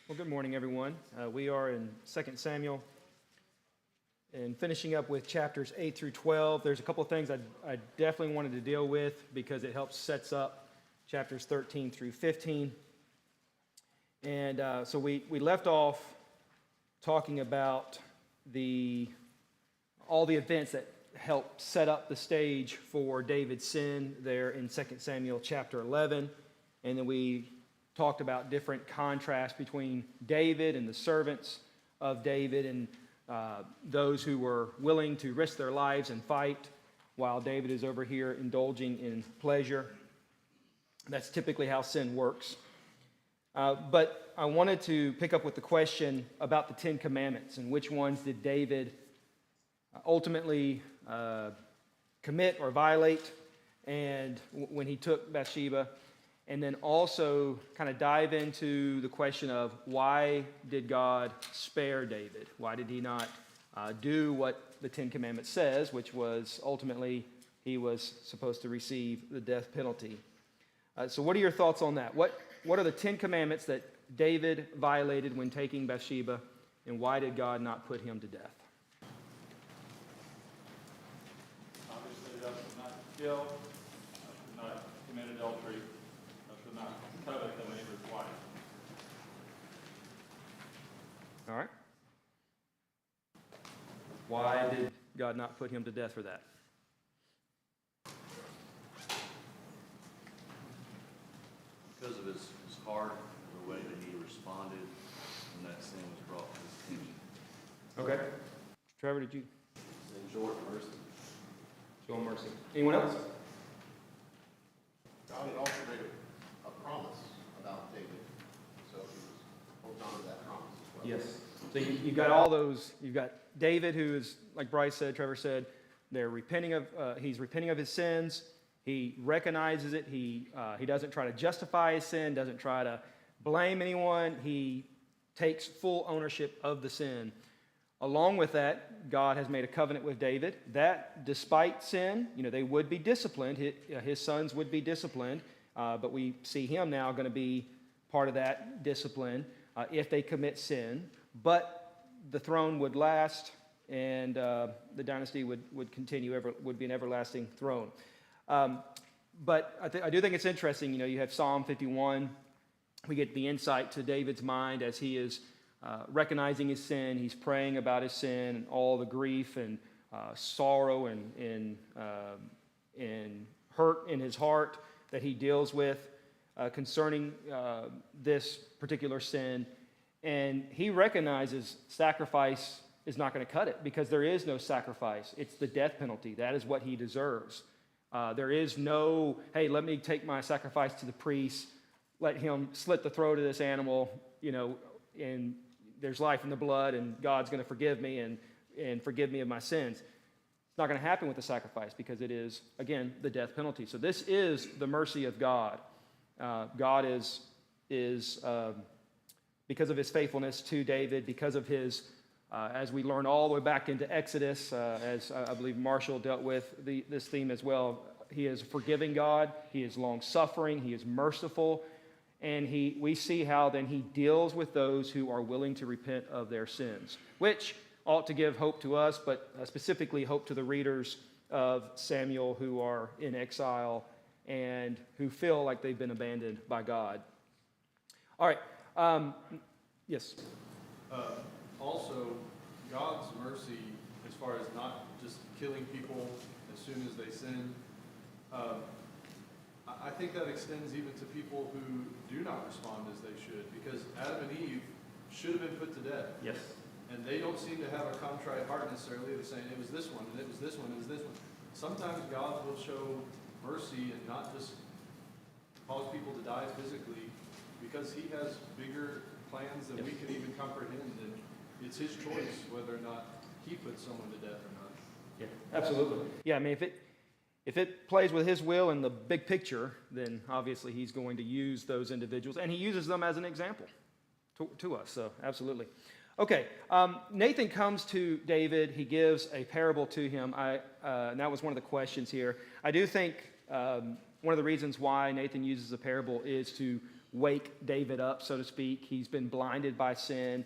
Well, good morning, everyone. We are in 2 Samuel and finishing up with chapters 8 through 12. There's a couple of things I definitely wanted to deal with because it helps sets up chapters 13 through 15. And so we left off talking about all the events that helped set up the stage for David's sin there in 2 Samuel chapter 11. And then we talked about different contrasts between David and the servants of David and those who were willing to risk their lives and fight while David is over here indulging in pleasure. That's typically how sin works. But I wanted to pick up with the question about the Ten Commandments and which ones did David ultimately commit or violate and when he took Bathsheba. And then also kind of dive into the question of why did God spare David? Why did he not do what the Ten Commandments says, which was ultimately he was supposed to receive the death penalty? So what are your thoughts on that? What are the Ten Commandments that David violated when taking Bathsheba, and why did God not put him to death? Obviously, thou shalt not kill, thou shalt not commit adultery, thou shalt not covet thy neighbor's wife. All right. Why did God not put him to death for that? Because of his heart and the way that he responded when that sin was brought to his attention. Okay. Trevor, did you? Show mercy. Show mercy. Anyone else? God had also made a promise about David, so he was holding on to that promise as well. Yes. So you've got all those. You've got David, who is, like Bryce said, Trevor said, he's repenting of his sins. He recognizes it. He doesn't try to justify his sin, doesn't try to blame anyone. He takes full ownership of the sin. Along with that, God has made a covenant with David that despite sin, they would be disciplined. His sons would be disciplined, but we see him now going to be part of that discipline if they commit sin. But the throne would last, and the dynasty would continue, would be an everlasting throne. But I do think it's interesting, you have Psalm 51. We get the insight to David's mind as he is recognizing his sin. He's praying about his sin and all the grief and sorrow and hurt in his heart that he deals with concerning this particular sin. And he recognizes sacrifice is not going to cut it because there is no sacrifice. It's the death penalty. That is what he deserves. There is no, hey, let me take my sacrifice to the priest, let him slit the throat of this animal, and there's life in the blood, and God's going to forgive me and forgive me of my sins. It's not going to happen with the sacrifice because it is, again, the death penalty. So this is the mercy of God. God is because of his faithfulness to David, because of his as we learn all the way back into Exodus, as I believe Marshall dealt with this theme as well, he is a forgiving God, he is long-suffering, he is merciful, and we see how then he deals with those who are willing to repent of their sins, which ought to give hope to us, but specifically hope to the readers of Samuel who are in exile and who feel like they've been abandoned by God. All right. Yes? Also, God's mercy, as far as not just killing people as soon as they sin, I think that extends even to people who do not respond as they should, because Adam and Eve should have been put to death. Yes. And they don't seem to have a contrite heart necessarily. They're saying, it was this one, and it was this one, and it was this one. Sometimes God will show mercy and not just cause people to die physically, because he has bigger plans than we can even comprehend, and it's his choice whether or not he puts someone to death or not. Yeah, absolutely. Yeah, I mean, if it plays with his will in the big picture, then obviously he's going to use those individuals, and he uses them as an example to us, so absolutely. Okay, Nathan comes to David. He gives a parable to him, and that was one of the questions here. I do think one of the reasons why Nathan uses a parable is to wake David up, so to speak. He's been blinded by sin.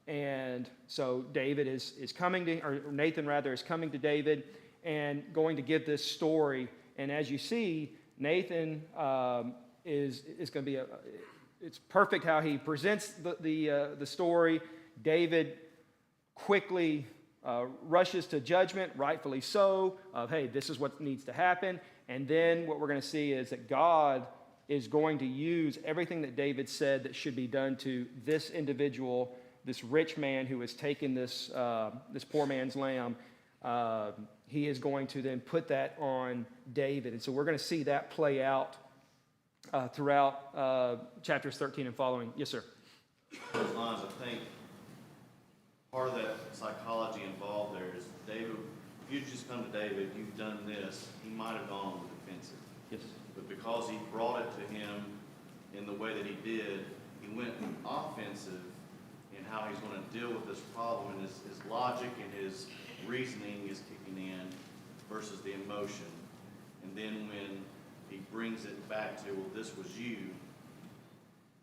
And so David is coming to, or Nathan rather, is coming to David and going to give this story. And as you see, Nathan is going to be it's perfect how he presents the story. David quickly rushes to judgment, rightfully so, of, hey, this is what needs to happen. And then what we're going to see is that God is going to use everything that David said that should be done to this individual, this rich man who has taken this poor man's lamb. He is going to then put that on David. And so we're going to see that play out throughout chapters 13 and following. Yes, sir. Those lines, I think part of that psychology involved there is David, if you just come to David, you've done this, he might have gone defensive. Yes. But because he brought it to him in the way that he did, he went offensive in how he's going to deal with this problem, and his logic and his reasoning is kicking in versus the emotion. And then when he brings it back to, well, this was you,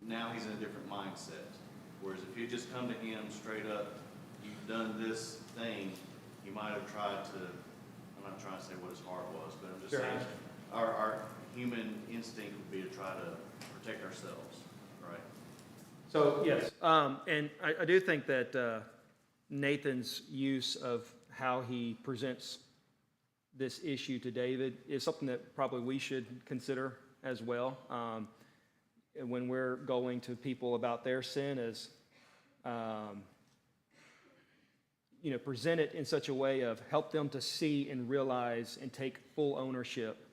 now he's in a different mindset. Whereas if you just come to him straight up, you've done this thing, he might have tried to, I'm not trying to say what his heart was, but I'm just Sure. saying our human instinct would be to try to protect ourselves, right? So, yes, and I do think that Nathan's use of how he presents this issue to David is something that probably we should consider as well. When we're going to people about their sin, is present it in such a way of help them to see and realize and take full ownership.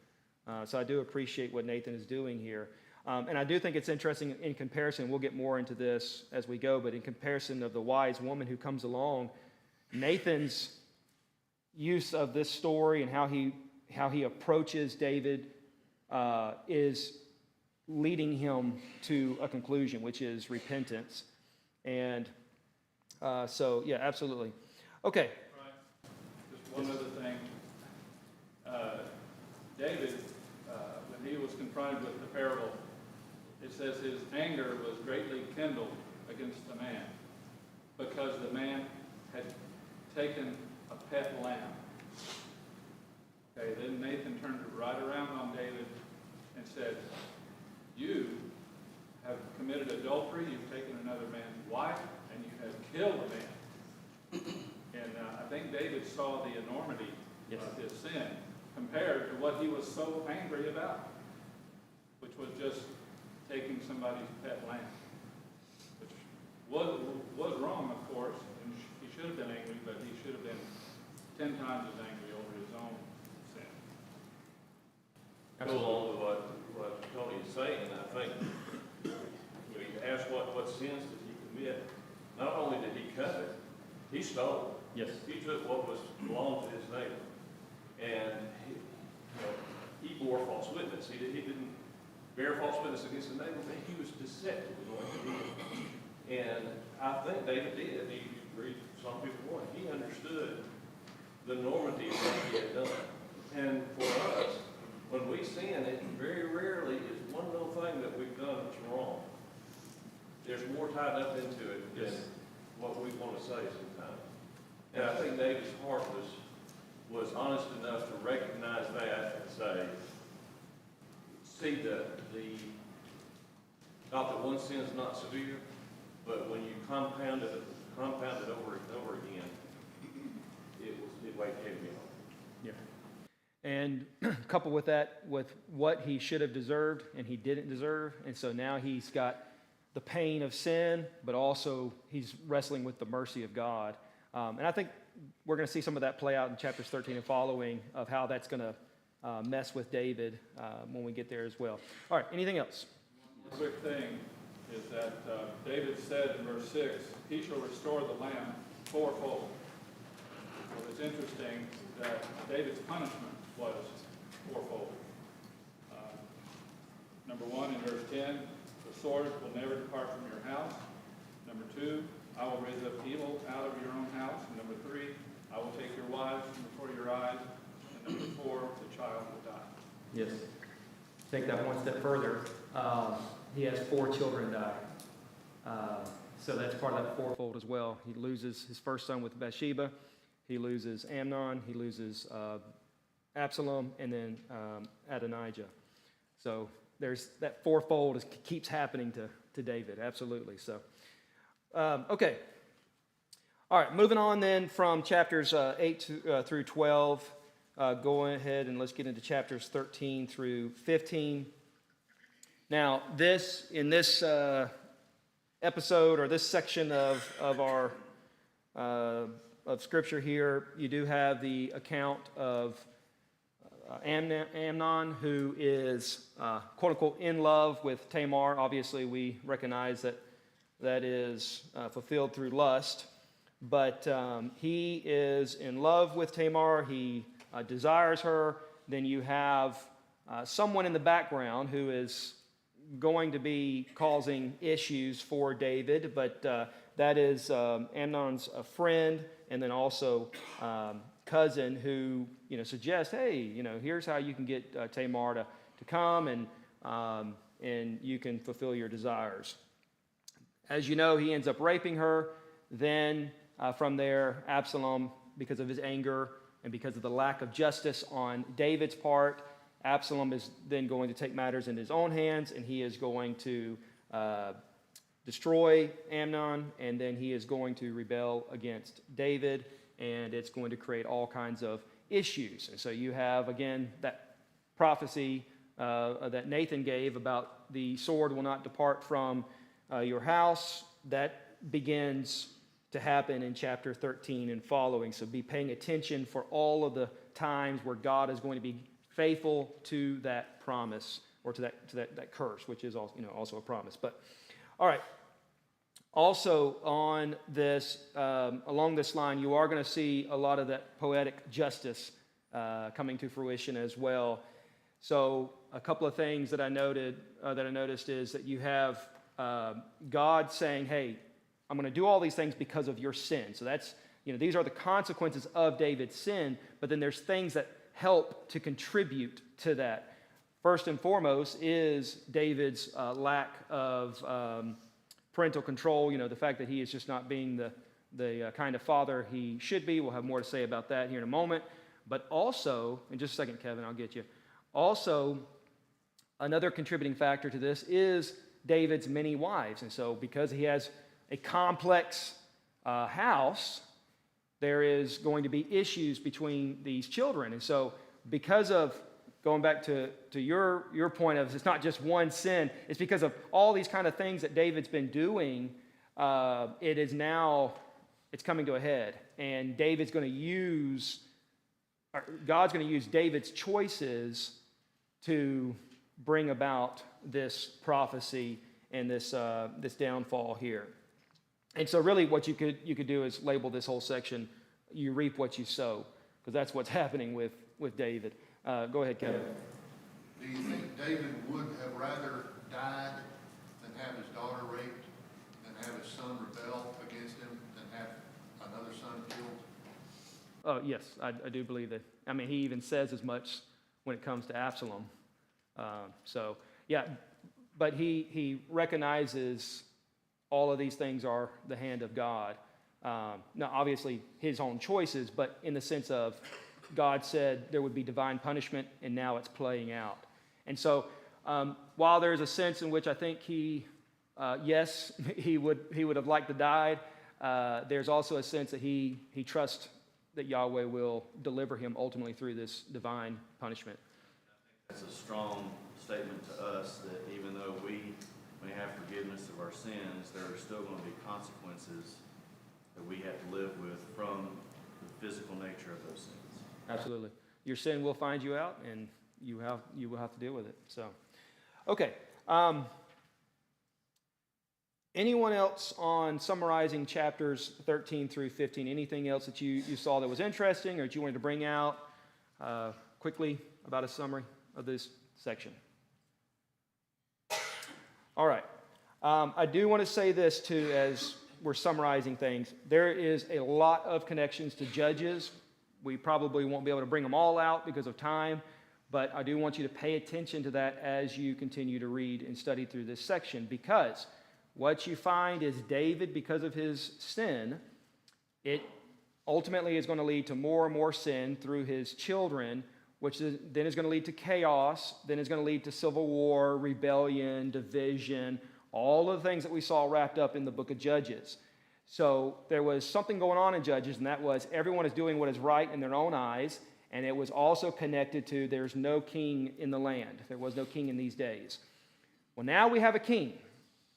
So I do appreciate what Nathan is doing here. And I do think it's interesting in comparison, we'll get more into this as we go, but in comparison of the wise woman who comes along, Nathan's use of this story and how he approaches David is leading him to a conclusion, which is repentance. And so, yeah, absolutely. Okay. Right. Just one other thing. David, when he was confronted with the parable, it says his anger was greatly kindled against the man because the man had taken a pet lamb. Okay, then Nathan turned it right around on David and said, you have committed adultery, you've taken another man's wife, and you have killed a man. And I think David saw the enormity of his sin compared to what he was so angry about, which was just taking somebody's pet lamb, which was wrong, of course, and he should have been angry, but he should have been 10 times as angry over his own sin. Go along with what Tony is saying, I think, when he asked what sins did he commit, not only did he covet, he stole. Yes. He took what belonged to his neighbor, and he bore false witness. He didn't bear false witness against the neighbor, but he was deceptive in what he did. And I think David did. He agreed, some people want. He understood the enormity of what he had done. And for us, when we sin, it very rarely is one little thing that we've done that's wrong. There's more tied up into it than what we want to say sometimes. And I think David's heart was honest enough to recognize that and say, see not that one sin is not severe, but when you compound it over and over again, it weighed heavy on it. Yeah. And coupled with that, with what he should have deserved and he didn't deserve. And so now he's got the pain of sin, but also he's wrestling with the mercy of God. And I think we're going to see some of that play out in chapters 13 and following of how that's going to mess with David when we get there as well. All right, anything else? One quick thing is that David said in verse 6, he shall restore the lamb fourfold. Well, it's interesting that David's punishment was fourfold. Number 1, in verse 10, the sword will never depart from your house. Number 2, I will raise up evil out of your own house. And number 3, I will take your wives from before your eyes. And number 4, the child will die. Yes. Take that one step further. he has 4 children die. So that's part of that fourfold as well. He loses his first son with Bathsheba. He loses Amnon. He loses Absalom, and then Adonijah. So there's that fourfold keeps happening to David. Absolutely. So, okay. All right, moving on then from chapters 8 through 12. Go ahead and let's get into chapters 13 through 15. Now, in this episode or this section of our of Scripture here, you do have the account of Amnon, who is quote unquote in love with Tamar. Obviously, we recognize that is fulfilled through lust, but he is in love with Tamar. He desires her. Then you have someone in the background who is going to be causing issues for David, but that is Amnon's friend, and then also cousin who suggests, hey, here's how you can get Tamar to come and you can fulfill your desires. As you know, he ends up raping her. Then from there, Absalom, because of his anger and because of the lack of justice on David's part, Absalom is then going to take matters in his own hands, and he is going to destroy Amnon, and then he is going to rebel against David, and it's going to create all kinds of issues. And so you have, again, that prophecy that Nathan gave about the sword will not depart from your house. That begins to happen in chapter 13 and following. So be paying attention for all of the times where God is going to be faithful to that promise, or to that curse, which is also a promise. But all right. Also on this, along this line, you are going to see a lot of that poetic justice coming to fruition as well. So a couple of things that I noticed is that you have God saying, "Hey, I'm going to do all these things because of your sin." So that's these are the consequences of David's sin. But then there's things that help to contribute to that. First and foremost is David's lack of parental control, the fact that he is just not being the kind of father he should be. We'll have more to say about that here in a moment. But also, in just a second, Kevin, I'll get you. Also, another contributing factor to this is David's many wives. And so because he has a complex house, there is going to be issues between these children. And so because of, going back to your point of it's not just one sin, it's because of all these kind of things that David's been doing, it's coming to a head. And God's going to use David's choices to bring about this prophecy and this downfall here. And so really what you could do is label this whole section, "You reap what you sow," because that's what's happening with David. Go ahead, Kevin. Do you think David would have rather died than have his daughter raped, than have his son rebel against him, than have another son killed? Oh, yes, I do believe that. I mean, he even says as much when it comes to Absalom. But he recognizes all of these things are the hand of God. Now, obviously, his own choices, but in the sense of God said there would be divine punishment, and now it's playing out. And so, while there's a sense in which I think he would have liked to die, there's also a sense that he trusts that Yahweh will deliver him ultimately through this divine punishment. It's a strong statement to us that even though we may have forgiveness of our sins, there are still going to be consequences that we have to live with from the physical nature of those sins. Absolutely. Your sin will find you out, and you will have to deal with it. So, okay. Anyone else on summarizing chapters 13 through 15? Anything else that you saw that was interesting or that you wanted to bring out quickly about a summary of this section? All right. I do want to say this, too, as we're summarizing things. There is a lot of connections to Judges. We probably won't be able to bring them all out because of time, But I do want you to pay attention to that as you continue to read and study through this section, because what you find is David, because of his sin, it ultimately is going to lead to more and more sin through his children, which then is going to lead to chaos, then is going to lead to civil war, rebellion, division, all of the things that we saw wrapped up in the book of Judges. So there was something going on in Judges, and that was everyone is doing what is right in their own eyes, and it was also connected to there's no king in the land. There was no king in these days. Well, now we have a king,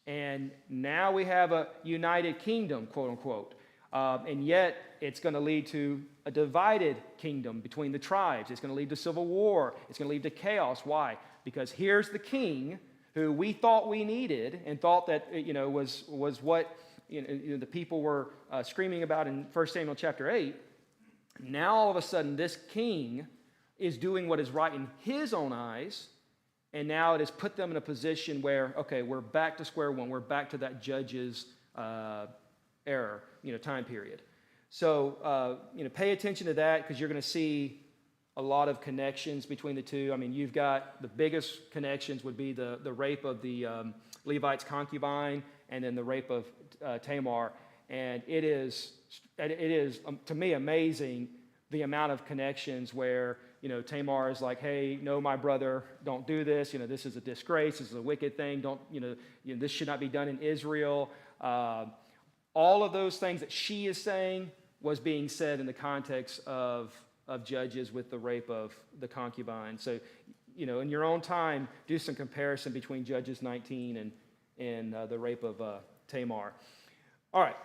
and now we have a united kingdom, quote unquote. And yet, it's going to lead to a divided kingdom between the tribes. It's going to lead to civil war. It's going to lead to chaos. Why? Because here's the king who we thought we needed and thought that was what the people were screaming about in 1 Samuel chapter 8. Now all of a sudden, this king is doing what is right in his own eyes, and now it has put them in a position where, okay, we're back to square one. We're back to that judge's era, time period. So, pay attention to that, because you're going to see a lot of connections between the two. I mean, you've got the biggest connections would be the rape of the Levite's concubine, and then the rape of Tamar. And it is to me amazing the amount of connections where Tamar is like, hey, no, my brother, don't do this. This is a disgrace. This is a wicked thing. Don't this should not be done in Israel. All of those things that she is saying was being said in the context of Judges with the rape of the concubine. So, in your own time, do some comparison between Judges 19 and the rape of Tamar. All right.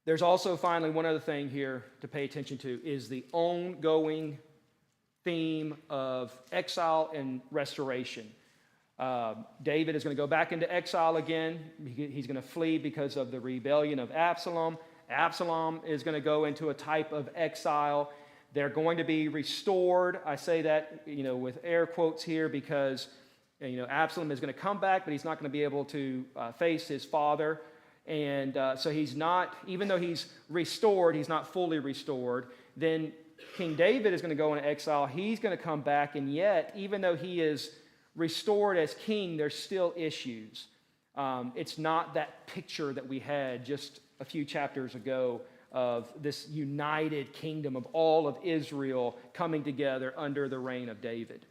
There's also finally one other thing here to pay attention to is the ongoing theme of exile and restoration. David is going to go back into exile again. He's going to flee because of the rebellion of Absalom. Absalom is going to go into a type of exile. They're going to be restored. I say that, with air quotes here because, Absalom is going to come back, but he's not going to be able to face his father. And so he's not, even though he's restored, he's not fully restored. Then King David is going to go into exile. He's going to come back, and yet, even though he is restored as king, there's still issues. It's not that picture that we had just a few chapters ago of this united kingdom of all of Israel coming together under the reign of David.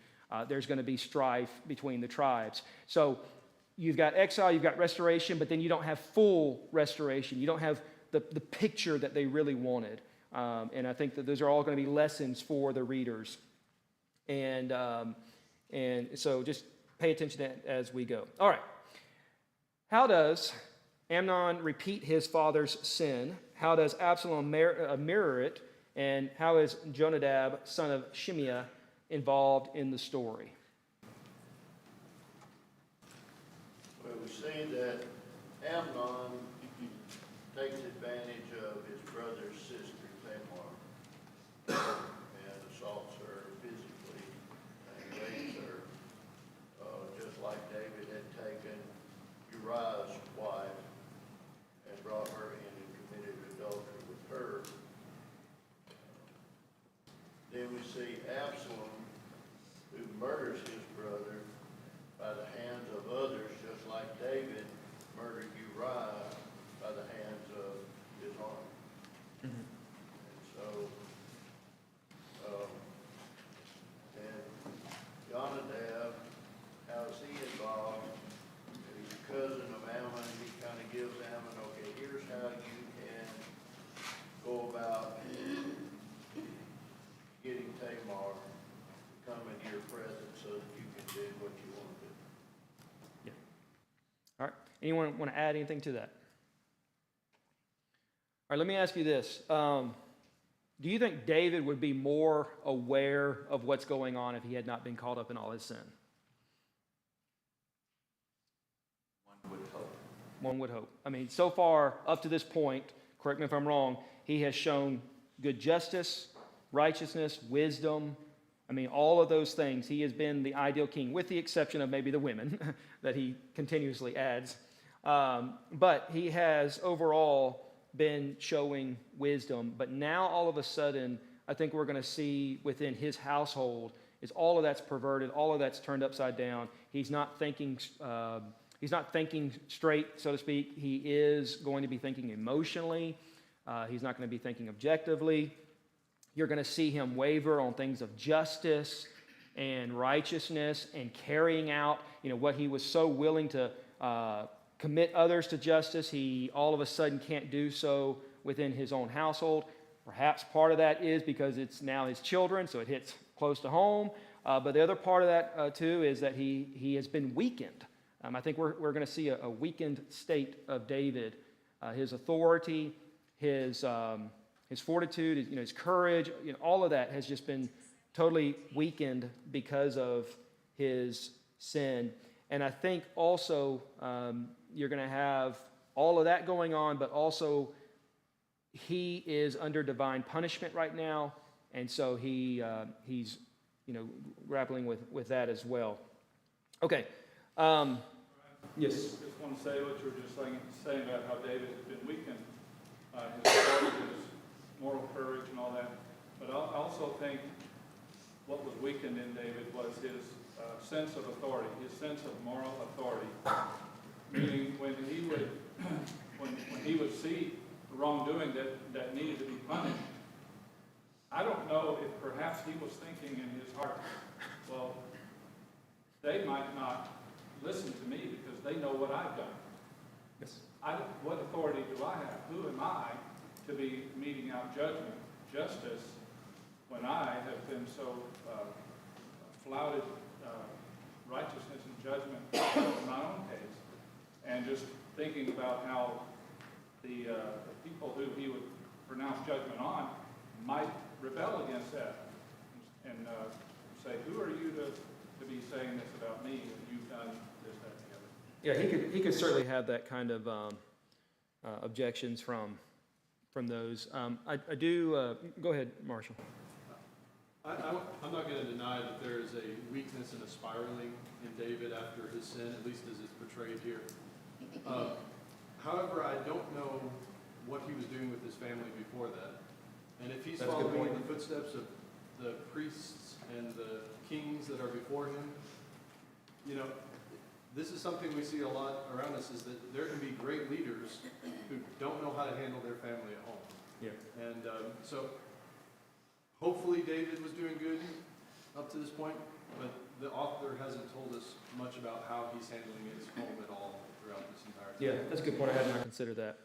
There's going to be strife between the tribes. So you've got exile, you've got restoration, but then you don't have full restoration. You don't have the picture that they really wanted. And I think that those are all going to be lessons for the readers. And so just pay attention to that as we go. All right. How does Amnon repeat his father's sin? How does Absalom mirror it? And how is Jonadab, son of Shimeah, involved in the story? Well, we see that Amnon takes advantage of his brother's sister, Tamar, and assaults her physically and rapes her, just like David had taken Uriah's wife and brought her in and committed adultery with her. Then we see Absalom, who murders his brother by the hands of others, just like David murdered Uriah by the hands of his army. Mm-hmm. And so, and Jonadab, how is he involved? He's a cousin of Ammon. He kind of gives Ammon, okay, here's how you can go about getting Tamar to come into your presence so that you can do what you want to do. Yeah. All right. Anyone want to add anything to that? All right, let me ask you this. Do you think David would be more aware of what's going on if he had not been caught up in all his sin? One would hope. One would hope. I mean, so far, up to this point, correct me if I'm wrong, he has shown good justice, righteousness, wisdom. I mean, all of those things. He has been the ideal king, with the exception of maybe the women that he continuously adds. But he has overall been showing wisdom. But now, all of a sudden, I think we're going to see within his household is all of that's perverted, all of that's turned upside down. He's not thinking straight, so to speak. He is going to be thinking emotionally. He's not going to be thinking objectively. You're going to see him waver on things of justice and righteousness and carrying out, what he was so willing to commit others to justice. He all of a sudden can't do so within his own household. Perhaps part of that is because it's now his children, so it hits close to home. But the other part of that, too, is that he has been weakened. I think we're going to see a weakened state of David. His authority, his fortitude, his courage, all of that has just been totally weakened because of his sin. And I think also you're going to have all of that going on, but also he is under divine punishment right now, and so he's grappling with that as well. Okay. Yes. Just want to say what you were just saying about how David has been weakened, his authority, his moral courage and all that. But I also think what was weakened in David was his sense of authority, his sense of moral authority. Meaning when he would see the wrongdoing that needed to be punished, I don't know if perhaps he was thinking in his heart, well, they might not listen to me because they know what I've done. Yes. What authority do I have? Who am I to be meting out justice, when I have been so flouted righteousness and judgment in my own case? And just thinking about how the people who he would pronounce judgment on might rebel against that and say, who are you to be saying this about me when you've done this, that, and the other? Yeah, he could certainly have that kind of objections from those. I do. Go ahead, Marshall. I'm not going to deny that there is a weakness and a spiraling in David after his sin, at least as it's portrayed here. However, I don't know what he was doing with his family before that. And if he's That's a good following in point. the footsteps of the priests and the kings that are before him, this is something we see a lot around us, is that there can be great leaders who don't know how to handle their family at home. Yeah. And so hopefully David was doing good up to this point, but the author hasn't told us much about how he's handling his home at all throughout this entire time. Yeah, that's a good point. I had not considered that.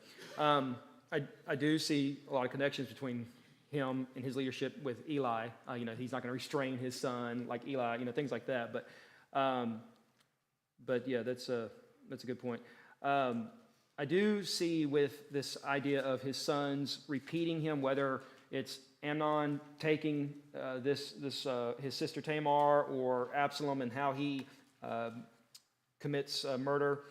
I do see a lot of connections between him and his leadership with Eli. He's not going to restrain his son like Eli. Things like that. But yeah, that's a good point. I do see with this idea of his sons repeating him, whether it's Amnon taking his sister Tamar, or Absalom and how he commits murder.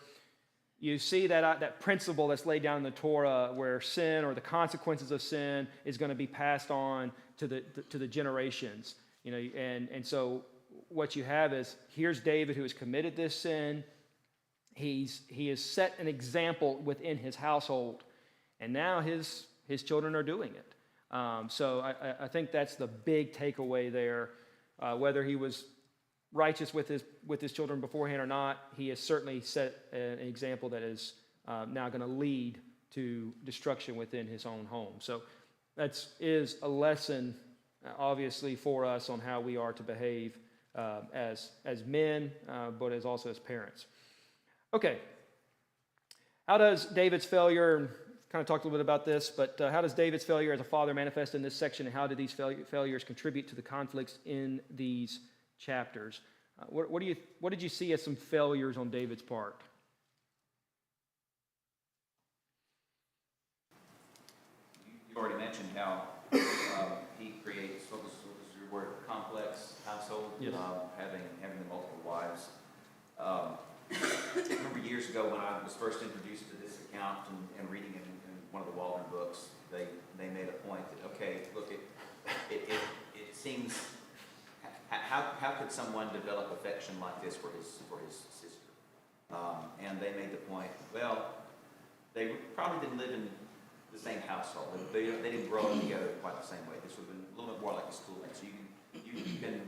You see that principle that's laid down in the Torah, where sin or the consequences of sin is going to be passed on to the generations. And so what you have is, here's David who has committed this sin. He has set an example within his household, and now his children are doing it. So I think that's the big takeaway there. Whether he was righteous with his children beforehand or not, he has certainly set an example that is now going to lead to destruction within his own home. So that is a lesson, obviously, for us on how we are to behave as men, but also as parents. Okay. How does David's failure, kind of talked a little bit about this, but how does David's failure as a father manifest in this section, and how do these failures contribute to the conflicts in these chapters? What did you see as some failures on David's part? You already mentioned how he creates, what was your word, complex household, Yes. having the multiple wives. I remember years ago when I was first introduced to this account and reading it in one of the Waldron books, they made a point that, okay, look, it seems, how could someone develop affection like this for his sister? And they made the point, well, they probably didn't live in the same household. They didn't grow up together quite the same way. This would have been a little bit more like a schoolmate. So you can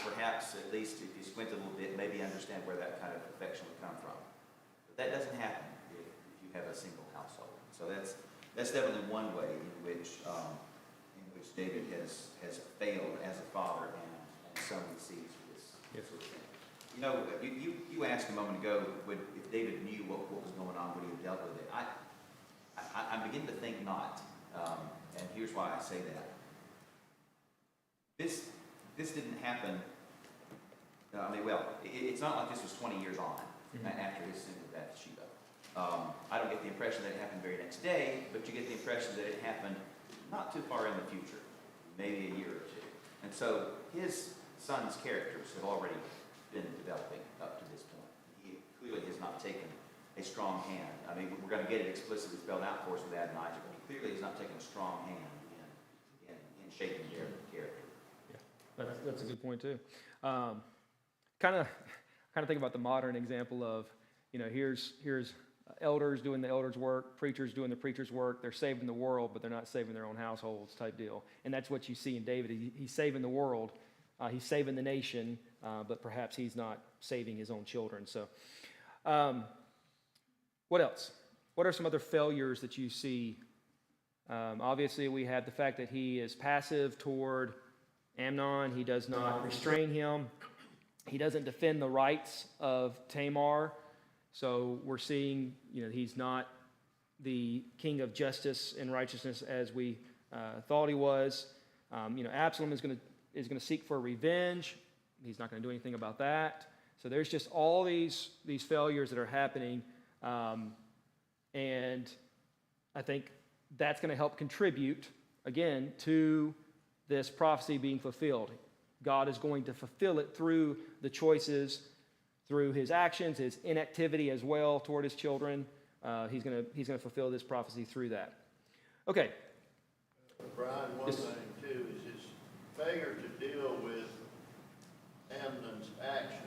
perhaps at least if you squint a little bit, maybe understand where that kind of affection would come from. But that doesn't happen if you have a single household. So that's definitely one way in which David has failed as a father and someone sees this sort of thing. You know, you asked a moment ago, if David knew what was going on, would he have dealt with it? I'm beginning to think not, and here's why I say that. This didn't happen. It's not like this was 20 years on after his sin with Bathsheba. I don't get the impression that it happened the very next day, but you get the impression that it happened not too far in the future, maybe a year or two. And so his son's characters have already been developing up to this point. He clearly has not taken a strong hand. I mean, we're going to get it explicitly spelled out for us with Adonijah, but he clearly has not taken a strong hand in shaping their character. Yeah, that's a good point too. Kind of think about the modern example of, here's elders doing the elders' work, preachers doing the preachers' work. They're saving the world, but they're not saving their own households type deal. And that's what you see in David. He's saving the world. He's saving the nation, but perhaps he's not saving his own children. So what else? What are some other failures that you see? Obviously, we have the fact that he is passive toward Amnon. He does not restrain him. He doesn't defend the rights of Tamar. So we're seeing, he's not the king of justice and righteousness as we thought he was. Absalom is going to seek for revenge. He's not going to do anything about that. So there's just all these failures that are happening, and I think that's going to help contribute again to this prophecy being fulfilled. God is going to fulfill it through the choices, through his actions, his inactivity as well toward his children. He's going to fulfill this prophecy through that. Okay. Bryan, one thing too is his failure to deal with Amnon's actions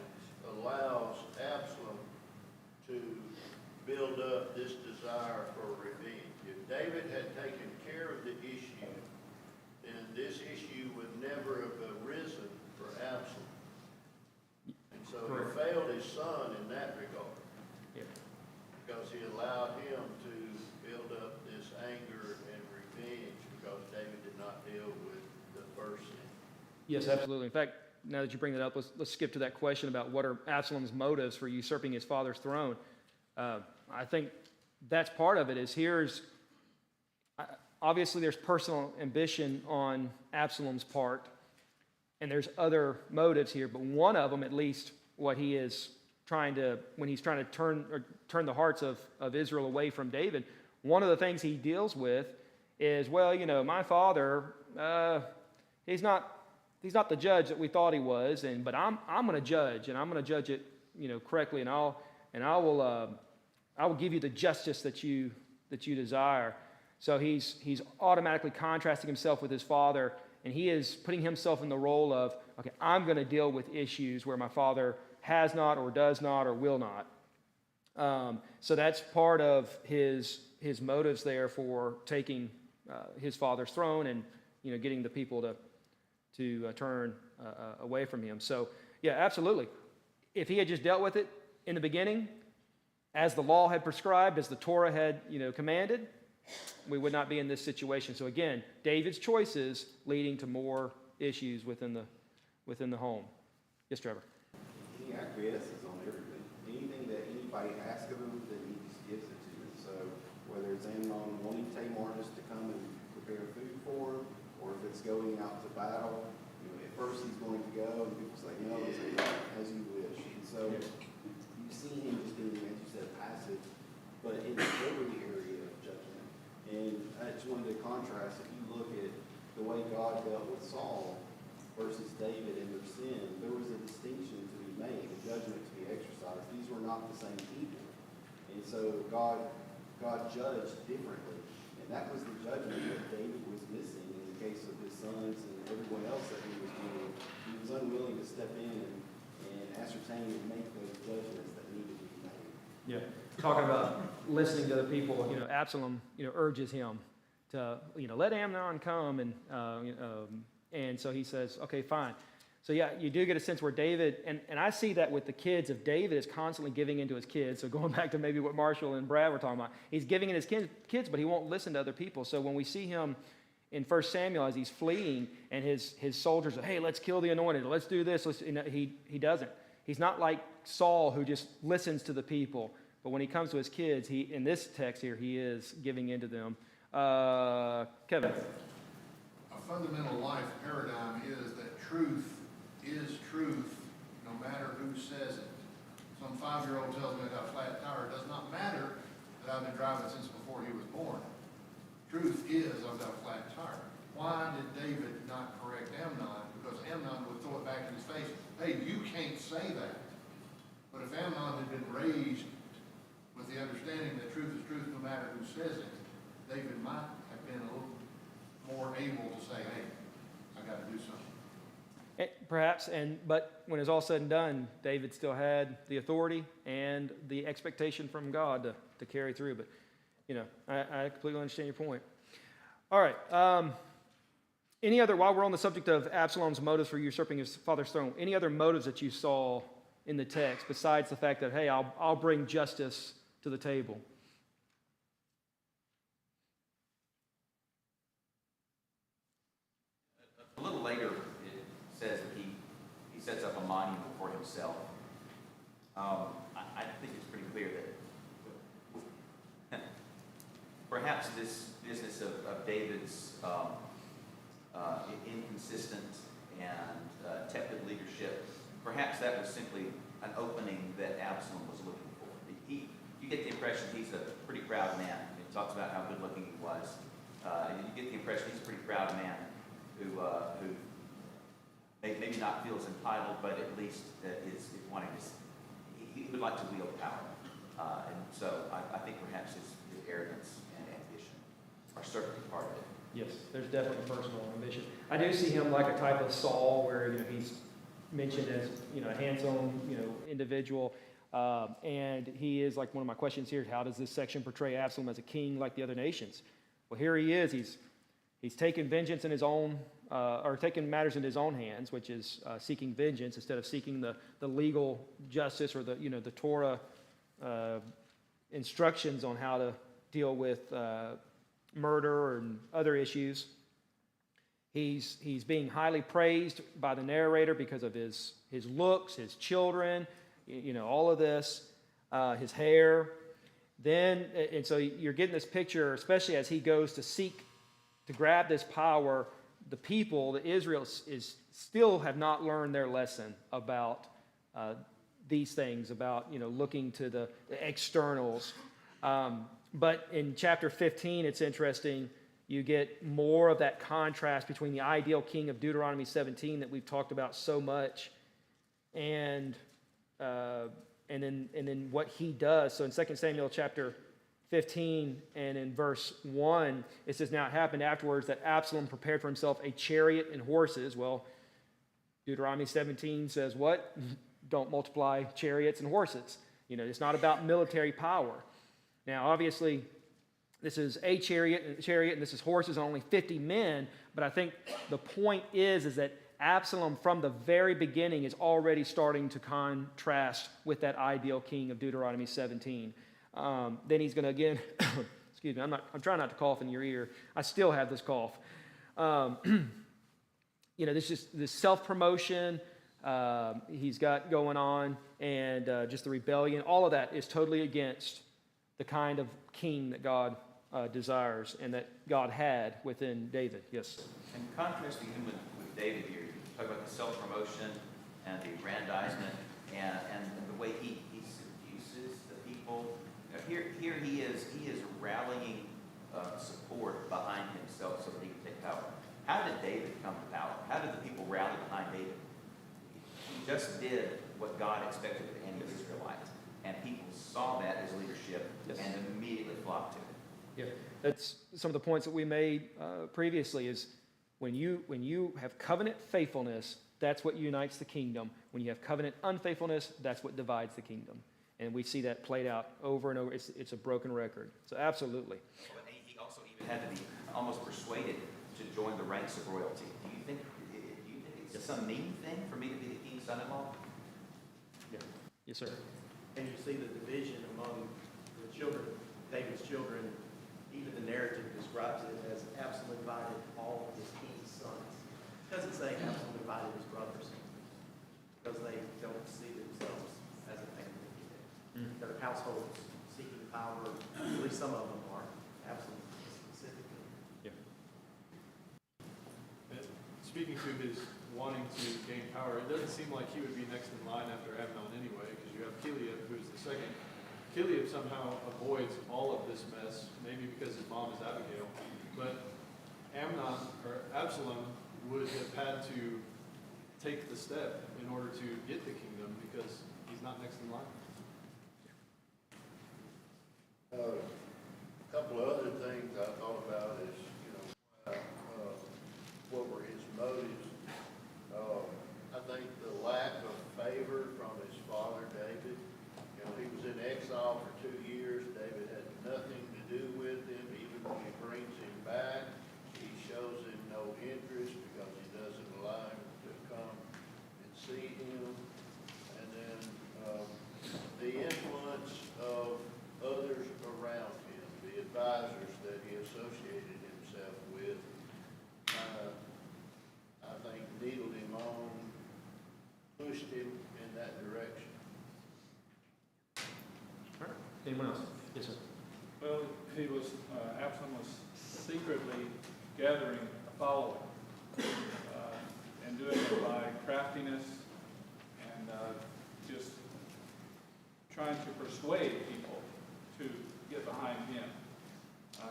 allows Absalom to build up this desire for revenge. If David had taken care of the issue, then this issue would never have arisen for Absalom. And so he failed his son in that regard. Yeah. Because he allowed him to build up this anger and revenge because David did not deal with the first sin. Yes, absolutely. In fact, now that you bring that up, let's skip to that question about what are Absalom's motives for usurping his father's throne. I think that's part of it. Obviously there's personal ambition on Absalom's part, and there's other motives here, but one of them, at least, when he's trying to turn the hearts of Israel away from David, one of the things he deals with is, my father, he's not the judge that we thought he was, but I'm going to judge, and I'm going to judge it, correctly, and I will give you the justice that you desire. So he's automatically contrasting himself with his father, and he is putting himself in the role of, okay, I'm going to deal with issues where my father has not or does not or will not. So that's part of his motives there for taking his father's throne and getting the people to turn away from him. So yeah, absolutely. If he had just dealt with it in the beginning, as the law had prescribed, as the Torah had commanded, we would not be in this situation. So again, David's choices leading to more issues within the home. Yes, Trevor. He acquiesces on everything. Anything that anybody asks of him, then he just gives it to them. So whether it's Amnon wanting Tamar just to come and prepare food for him, or if it's going out to battle, at first he's going to go, and people say, no, it's as you wish. And so you see him just being, as you said, passive, but in every area of judgment. And I just wanted to contrast, if you look at the way God dealt with Saul versus David and their sin, there was a distinction to be made, a judgment to be exercised. These were not the same people. And so God judged differently. And that was the judgment that David was missing in the case of his sons and everyone else that he was doing. He was unwilling to step in and ascertain and make those judgments that needed to be made. Yeah. Talking about listening to the people, Absalom, urges him to, let Amnon come, and so he says, okay, fine. So yeah, you do get a sense where David, and I see that with the kids, if David is constantly giving into his kids, so going back to maybe what Marshall and Brad were talking about, he's giving in his kids, but he won't listen to other people. So when we see him in 1 Samuel as he's fleeing and his soldiers are, hey, let's kill the anointed, let's do this, he doesn't. He's not like Saul who just listens to the people, but when he comes to his kids, in this text here, he is giving into them. Kevin. A fundamental life paradigm is that truth is truth, no matter who says it. Some 5-year-old tells me I got a flat tire. It does not matter that I've been driving since before he was born. Truth is I've got a flat tire. Why did David not correct Amnon? Because Amnon would throw it back in his face. Hey, you can't say that. But if Amnon had been raised with the understanding that truth is truth no matter who says it, David might have been a little more able to say, hey, I got to do something. Perhaps, but when it's all said and done, David still had the authority and the expectation from God to carry through. But, I completely understand your point. All right. While we're on the subject of Absalom's motives for usurping his father's throne, any other motives that you saw in the text besides the fact that, hey, I'll bring justice to the table? A little later, it says that he sets up a monument for himself. I think it's pretty clear that perhaps this business of David's inconsistent and tepid leadership, perhaps that was simply an opening that Absalom was looking for. You get the impression he's a pretty proud man. He talks about how good looking he was. You get the impression he's a pretty proud man who maybe not feels entitled, but at least is wanting to. He would like to wield power, and so I think perhaps his arrogance and ambition are certainly part of it. Yes, there's definitely personal ambition. I do see him like a type of Saul, where he's mentioned as a handsome individual, and he is like one of my questions here. How does this section portray Absalom as a king like the other nations? Well, here he is. He's taken vengeance in his own, or taking matters in his own hands, which is seeking vengeance instead of seeking the legal justice or the Torah instructions on how to deal with murder and other issues. He's being highly praised by the narrator because of his looks, his children, all of this, his hair. And so you're getting this picture, especially as he goes to grab this power. The people, the Israel, still have not learned their lesson about these things, about looking to the externals. But in chapter 15, it's interesting. You get more of that contrast between the ideal king of Deuteronomy 17 that we've talked about so much, and then what he does. So in 2 Samuel chapter 15 and in verse 1, it says, "Now it happened afterwards that Absalom prepared for himself a chariot and horses." Well, Deuteronomy 17 says what? Don't multiply chariots and horses. It's not about military power. Now, obviously, this is a chariot, and this is horses and only 50 men, but I think the point is that Absalom, from the very beginning, is already starting to contrast with that ideal king of Deuteronomy 17. Then he's going to again, excuse me, I'm trying not to cough in your ear. I still have this cough. This self-promotion he's got going on, and just the rebellion, all of that is totally against the kind of king that God desires and that God had within David. Yes? And contrasting him with David here, you talk about the self-promotion and the aggrandizement and the way he seduces the people. Here he is rallying support behind himself so that he can take power. How did David come to power? How did the people rally behind David? He just did what God expected of any Israelite, and people saw that as leadership and immediately flocked to it. Yeah, that's some of the points that we made previously. Is when you have covenant faithfulness, that's what unites the kingdom. When you have covenant unfaithfulness, that's what divides the kingdom. And we see that played out over and over. It's a broken record. So absolutely. But he also even had to be almost persuaded to join the ranks of royalty. Do you think Does some mean thing for me to be the king's son-in-law? Yes, sir. And you see the division among the children, David's children. Even the narrative describes it as Absalom divided all of his king's sons. It doesn't say Absalom divided his brothers, because they don't see themselves as a family. Their households seeking power, at least some of them are, Absalom specifically. And speaking to his wanting to gain power, it doesn't seem like he would be next in line after Amnon anyway, because you have Kiliab, who's the second. Kiliab somehow avoids all of this mess, maybe because his mom is Abigail, but Absalom would have had to take the step in order to get the kingdom because he's not next in line. A couple of other things I thought about is, what were his motives? I think the lack of favor from his father David. He was in exile for 2 years. David had nothing to do with him. Even when he brings him back, he shows him no interest because he doesn't allow him to come and see him. And then the influence of others around him, the advisors that he associated himself with, I think needled him on, pushed him in that direction. Anyone else? Yes, sir. Well, Absalom was secretly gathering a following, and doing it by craftiness and just trying to persuade people to get behind him.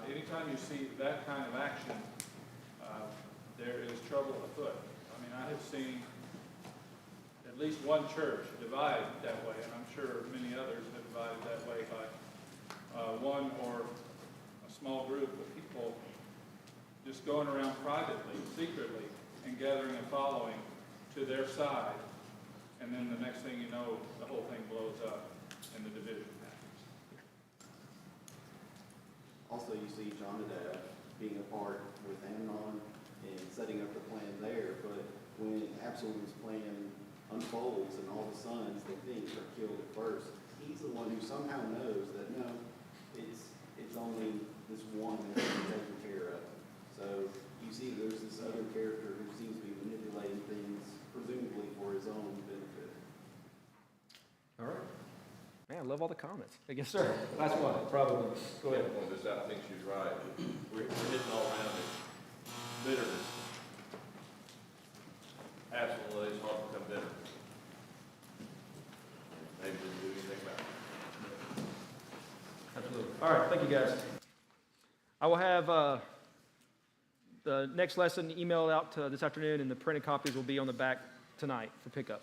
Anytime you see that kind of action, there is trouble afoot. I mean, I have seen at least one church divide that way, and I'm sure many others have divided that way by one or a small group of people just going around privately, secretly, and gathering a following to their side, and then the next thing you know, the whole thing blows up and the division happens. Also, you see Jonadab being a part with Amnon and setting up the plan there, but when Absalom's plan unfolds and all the sons they think are killed at first, he's the one who somehow knows that no, it's only this one that's being taken care of. So you see there's this other character who seems to be manipulating things, presumably for his own benefit. All right. Man, I love all the comments. Yes, sir. That's one, probably. Go ahead. Point this out, I think she's right. We're hitting all around it. Bitterness. Absolutely, his heart become bitter. Maybe didn't do anything about it. Absolutely. All right, thank you, guys. I will have the next lesson emailed out this afternoon, and the printed copies will be on the back tonight for pickup.